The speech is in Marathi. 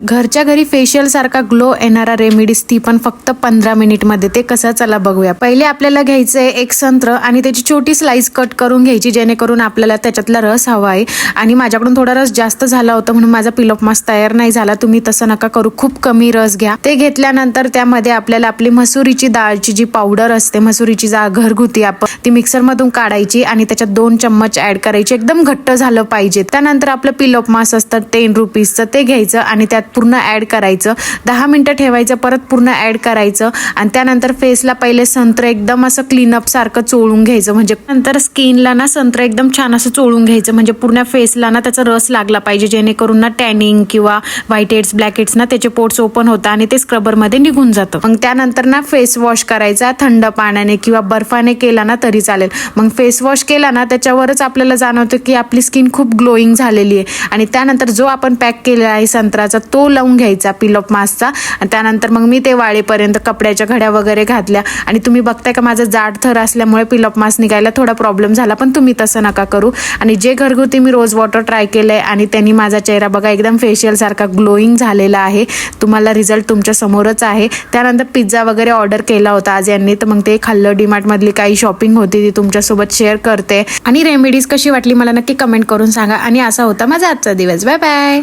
घरच्या घरी फेशियल सारखा ग्लो येणारा रेमेडीज, ती पण फक्त 15 मिनिटमध्ये. ते कसं, चला बघूया. पहिले आपल्याला घ्यायचंय एक संत्र आणि त्याची छोटी स्लाइस कट करून घ्यायची, जेणेकरून आपल्याला त्याच्यातला रस हवा आहे. आणि माझ्याकडून थोडा रस जास्त झाला होता म्हणून माझा पिल ऑफ मास्क तयार नाही झाला. तुम्ही तसं नका करू, खूप कमी रस घ्या. ते घेतल्यानंतर त्यामध्ये आपल्याला आपली मसुरीची डाळची जी पावडर असते, मसुरीची डाळ घरगुती, आपण ती मिक्सर मधून काढायची आणि त्याच्यात 2 चम्मच ऍड करायची. एकदम घट्ट झालं पाहिजे. त्यानंतर आपलं पिल ऑफ मास्क असतं 10 रुपीजचं, ते घ्यायचं आणि त्यात पूर्ण ऍड करायचं. 10 मिनिटं ठेवायचं, परत पूर्ण ऍड करायचं. आणि त्यानंतर फेसला पहिले संत्र एकदम असं क्लीनअप सारखं चोळून घ्यायचं. म्हणजे नंतर स्किनला ना संत्र एकदम छान असं चोळून घ्यायचं, म्हणजे पूर्ण फेसला ना त्याचा रस लागला पाहिजे, जेणेकरून ना टॅनिंग किंवा व्हाईट हेड्स, ब्लॅक हेड्स ना त्याचे पोर्ट्स ओपन होतात आणि ते स्क्रबर मध्ये निघून जातं. मग त्यानंतर ना फेस वॉश करायचा थंड पाण्याने किंवा बर्फाने केला ना तरी चालेल. मग फेस वॉश केला ना त्याच्यावरच आपल्याला जाणवतं की आपली स्किन खूप ग्लोईंग झालेली आहे. आणि त्यानंतर जो आपण पॅक केलेला आहे संत्र्याचा, तो लावून घ्यायचा पिल ऑफ मास्कचा. आणि त्यानंतर मग मी ते वाळेपर्यंत कपड्याच्या घड्या वगैरे घातल्या. आणि तुम्ही बघताय का माझा जाड थर असल्यामुळे पिल ऑफ मास्क निघायला थोडा प्रॉब्लेम झाला, पण तुम्ही तसं नका करू. आणि जे घरगुती मी रोज वॉटर ट्राय केलंय आणि त्यांनी माझा चेहरा बघा एकदम फेशियल सारखा ग्लोईंग झालेला आहे. तुम्हाला रिझल्ट तुमच्या समोरच आहे. त्यानंतर पिझ्झा वगैरे ऑर्डर केला होता आज यांनी, तर मग ते खाल्लं. डीमार्ट मधली काही शॉपिंग होती ती तुमच्यासोबत शेअर करते. आणि रेमेडीज कशी वाटली मला नक्की कमेंट करून सांगा. आणि असा होता माझा आजचा दिवस. Bye bye.